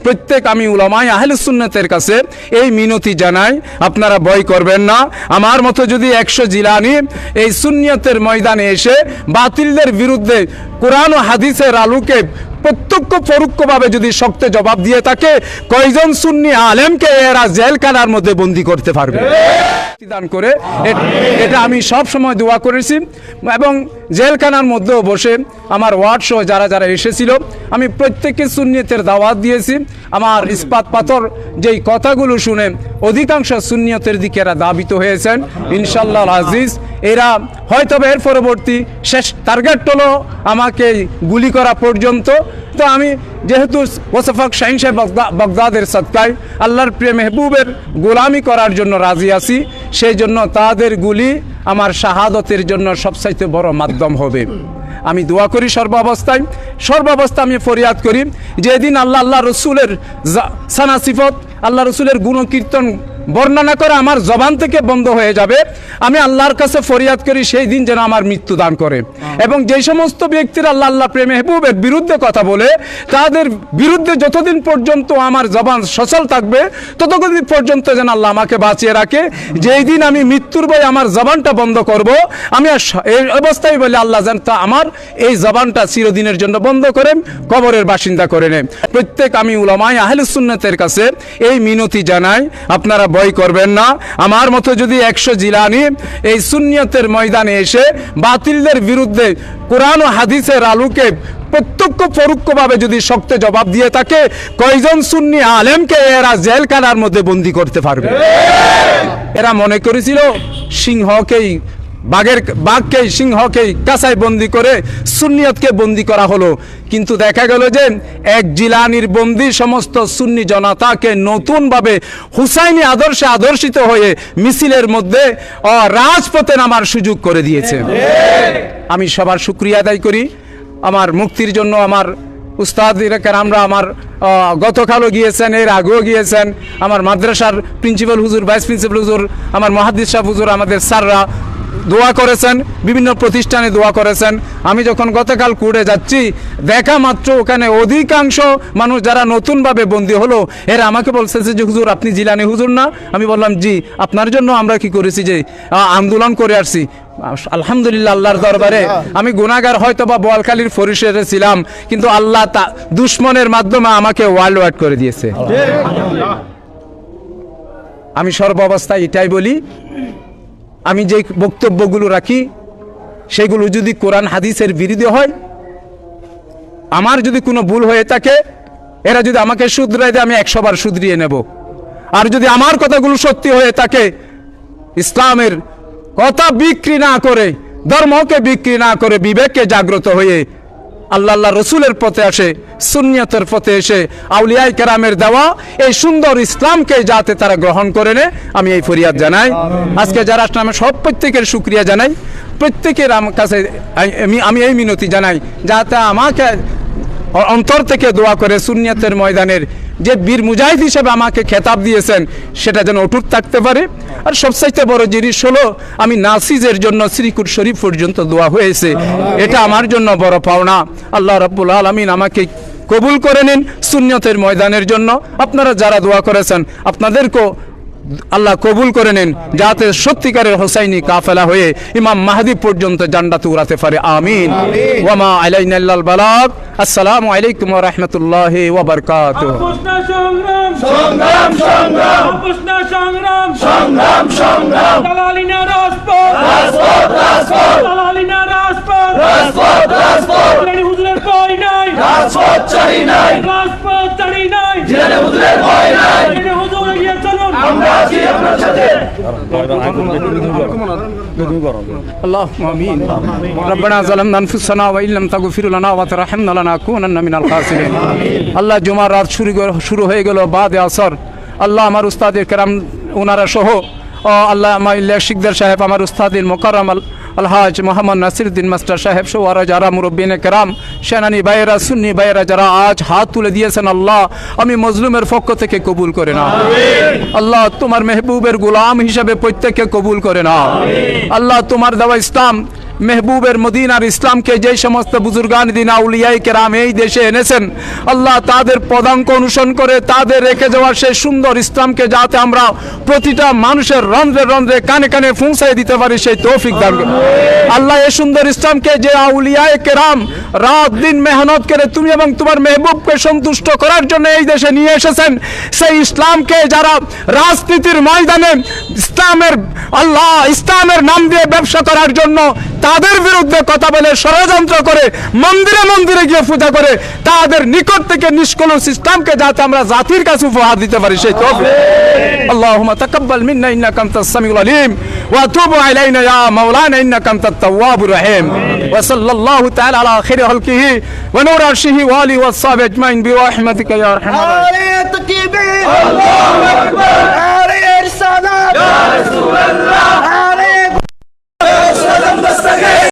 প্রত্যেক আমি উলামায়ে আহলে সুন্নাতের কাছে এই মিনতি জানাই, আপনারা ভয় করবেন না। আমার মতো যদি 100 জিলানি এই সুন্নিয়তের ময়দানে এসে বাতিলদের বিরুদ্ধে কোরআন ও হাদিসের আলোকে প্রত্যক্ষ পরোক্ষভাবে যদি শক্ত জবাব দিয়ে থাকে, কয়জন সুন্নি আলেমকে এরা জেলখানার মধ্যে বন্দী করতে পারবে দান করে। এটা আমি সব সময় দোয়া করেছি এবং জেলখানার মধ্যেও বসে আমার ওয়ার্ড সহ যারা যারা এসেছিল আমি প্রত্যেককে সুন্নিয়তের দাওয়াত দিয়েছি। আমার ইস্পাত পাথর যেই কথাগুলো শুনে অধিকাংশ সুন্নিয়তের দিকে এরা দাবিত হয়েছেন ইনশাআল্লাহ আজিজ। এরা হয়তো এর পরবর্তী শেষ টার্গেট হলো আমাকে গুলি করা পর্যন্ত। তো আমি যেহেতু ওসফাক শাহিন সাহেব বাগদাদের সদকায় আল্লাহর প্রিয় মেহবুবের গোলামি করার জন্য রাজি আছি, সেই জন্য তাদের গুলি আমার শাহাদতের জন্য সবচাইতে বড় মাধ্যম হবে। আমি দোয়া করি সর্বাবস্থায় আমি ফরিয়াদ করি যেদিন আল্লাহ রসুলের সানা সিফত আল্লাহ রসুলের গুণকীর্তন বর্ণনা করে আমার জবান থেকে বন্ধ হয়ে যাবে, আমি আল্লাহর কাছে ফরিয়াদ করি সেই দিন যেন আমার মৃত্যু দান করে। এবং যেই সমস্ত ব্যক্তিরা আল্লাহ প্রেম মেহবুবের বিরুদ্ধে কথা বলে তাদের বিরুদ্ধে যতদিন পর্যন্ত আমার জবান সচল থাকবে ততদিন পর্যন্ত যেন আল্লাহ আমাকে বাঁচিয়ে রাখে। যেই দিন আমি মৃত্যুর ভয়ে আমার জবানটা বন্ধ করব, আমি এই অবস্থায় বলে আল্লাহ যেন তা আমার এই জবানটা চিরদিনের জন্য বন্ধ করেন, কবরের বাসিন্দা করে নেন। প্রত্যেক আমি উলামায়ে আহলে সুন্নাতের কাছে এই মিনতি জানাই, আপনারা ভয় করবেন না। আমার মতো যদি 100 জিলানি এই সুন্নিয়তের ময়দানে এসে বাতিলদের বিরুদ্ধে কোরআন ও হাদিসের আলোকে প্রত্যক্ষ পরোক্ষভাবে যদি শক্ত জবাব দিয়ে থাকে, কয়জন সুন্নি আলেমকে এরা জেলখানার মধ্যে বন্দী করতে পারবে? এরা মনে করেছিল বাঘকেই সিংহকেই কাঁচায় বন্দী করে সুন্নিয়তকে বন্দী করা হলো, কিন্তু দেখা গেল যে এক জিলানির বন্দী সমস্ত সুন্নি জনতাকে নতুনভাবে হুসাইনি আদর্শে আদর্শিত হয়ে মিছিলের মধ্যে রাজপথে নামার সুযোগ করে দিয়েছে। আমি সবার শুকরিয়া আদায় করি। আমার মুক্তির জন্য আমার উস্তাদিরা কেরামরা আমার গতকালও গিয়েছেন, এর আগেও গিয়েছেন, আমার মাদ্রাসার প্রিন্সিপাল হুজুর, ভাইস প্রিন্সিপাল হুজুর, আমার মুহাদ্দিস সাহেব হুজুর, আমাদের স্যাররা দোয়া করেছেন, বিভিন্ন প্রতিষ্ঠানে দোয়া করেছেন। আমি যখন গতকাল কোর্টে যাচ্ছি দেখা মাত্র ওখানে অধিকাংশ মানুষ যারা নতুনভাবে বন্দী হলো এরা আমাকে বলছে যে হুজুর আপনি জিলানি হুজুর না? আমি বললাম জি, আপনার জন্য আমরা কি করেছি যে আন্দোলন করে আসছি। আলহামদুলিল্লাহ আল্লাহর দরবারে আমি গুনাহগার হয়তো বা বোয়ালখালীর পরিসরে ছিলাম, কিন্তু আল্লাহ দুশ্মনের মাধ্যমে আমাকে ওয়ার্ল্ড ওয়াইড করে দিয়েছে। আমি সর্বাবস্থায় এটাই বলি, আমি যে বক্তব্যগুলো রাখি সেগুলো যদি কোরআন হাদিসের বিরোধী হয়, আমার যদি কোনো ভুল হয়ে থাকে, এরা যদি আমাকে শুধরাই দেয় আমি 100 বার শুধরিয়ে নেব। আর যদি আমার কথাগুলো সত্যি হয়ে থাকে, ইসলামের কথা বিক্রি না করে, ধর্মকে বিক্রি না করে, বিবেককে জাগ্রত হয়ে আল্লাহ রসুলের পথে আসে, সুন্নিয়তের পথে এসে আউলিয়ায়ে কেরামের দেওয়া এই সুন্দর ইসলামকে যাতে তারা গ্রহণ করে নেয়, আমি এই ফরিয়াদ জানাই। আজকে যারা আসলে সব প্রত্যেকের শুকরিয়া জানাই, প্রত্যেকের আমার কাছে আমি এই মিনতি জানাই যাতে আমাকে অন্তর থেকে দোয়া করে সুন্নিয়তের ময়দানের যে বীর মুজাহিদ হিসেবে আমাকে খেতাব দিয়েছেন সেটা যেন অটুট থাকতে পারে। আর সবচাইতে বড় জিনিস হলো আমি নাসিজের জন্য শ্রীকুট শরীফ পর্যন্ত দোয়া হয়েছে, এটা আমার জন্য বড় পাওনা। আল্লাহ রাব্বুল আলামিন আমাকে কবুল করে নিন সুন্নিয়তের ময়দানের জন্য। আপনারা যারা দোয়া করেছেন আপনাদেরকেও আল্লাহ কবুল করে নেন, যাতে সত্যিকারের হোসাইনি কাফেলা হয়ে ইমাম মাহদি পর্যন্ত জান্নাতে উড়াতে পারে। আমিন। ওয়া মা আলাইনা ইল্লাল বালাগ। আসসালামু আলাইকুম ওয়া রাহমাতুল্লাহি ওয়া বারাকাতুহু। সংগ্রাম দালালিনা রাজপথ দালালিনা রাজপথ হুজুরের ভয় নাই, রাজপথ ছাড়ি নাই, জিলানী হুজুরের ভয় নাই, হুজুর এগিয়ে চলুন, আমরা আছি আপনার সাথে। আল্লাহুম্মা আমিন। রব্বানা যালামনা আনফুসানা ওয়া ইল্লাম তাগফির লানা ওয়া তারহামনা লানাকুনান্না মিনাল খাসিরিন। আল্লাহ জুমার রাত শুরু হয়ে গেল বাদে আসর। আল্লাহ আমার উস্তাদের কেরাম ওনারা সহ আল্লাহ আমার শিকদার সাহেব, আমার উস্তাদের মোকাররম আলহাজ মোহাম্মদ নাসিরউদ্দিন মাস্টার সাহেব সহ আর যারা মুরব্বিনে কেরাম, সেনানি ভাইয়েরা, সুন্নি ভাইয়েরা যারা আজ হাত তুলে দিয়েছেন, আল্লাহ আমি মজলুমের পক্ষ থেকে কবুল করে নাও। আল্লাহ তোমার মেহবুবের গোলাম হিসাবে প্রত্যেককে কবুল করে নাও। আল্লাহ তোমার দেওয়া ইসলাম মেহবুবের মদিনার ইসলামকে যে সমস্ত বুজুর্গান দিন আউলিয়ায়ে কেরাম এই দেশে এনেছেন, আল্লাহ তাদের পদাঙ্ক অনুসরণ করে তাদের রেখে যাওয়া সেই সুন্দর ইসলামকে যাতে আমরা প্রতিটা মানুষের রন্ধ্রে রন্ধ্রে কানে কানে পৌঁছায় দিতে পারি, সেই তৌফিক দান করুন। আল্লাহ এই সুন্দর ইসলামকে যে আউলিয়ায়ে কেরাম রাত দিন মেহনত করে তুমি এবং তোমার মেহবুবকে সন্তুষ্ট করার জন্য এই দেশে নিয়ে এসেছেন, সেই ইসলামকে যারা রাজনীতির ময়দানে ইসলামের নাম দিয়ে ব্যবসা করার জন্য তাদের বিরুদ্ধে কথা বলে ষড়যন্ত্র করে মন্দিরে মন্দিরে গিয়ে পূজা করে তাদের নিকট থেকে নিষ্কলুষ ইসলামকে যাতে আমরা জাতির কাছে উপহার দিতে পারি, সেই তৌফিক। আল্লাহুম্মা তাকাব্বাল মিন্না ইন্নাকা আনতাস সামিউল আলিম ওয়া তুব আলাইনা ইয়া মাওলানা ইন্নাকা আনতাত তাওয়াবুর রহিম ওয়া সাল্লাল্লাহু তাআলা আলা খাইরি খালকিহি ওয়া নূর আরশিহি ওয়া আলিহি ওয়া সাহবিহি আজমাইন বিরহমাতিকা ইয়া আরহামার রাহিমিন। আল্লাহু আকবার, আরে ইরসালাত ইয়া রাসূলুল্লাহ।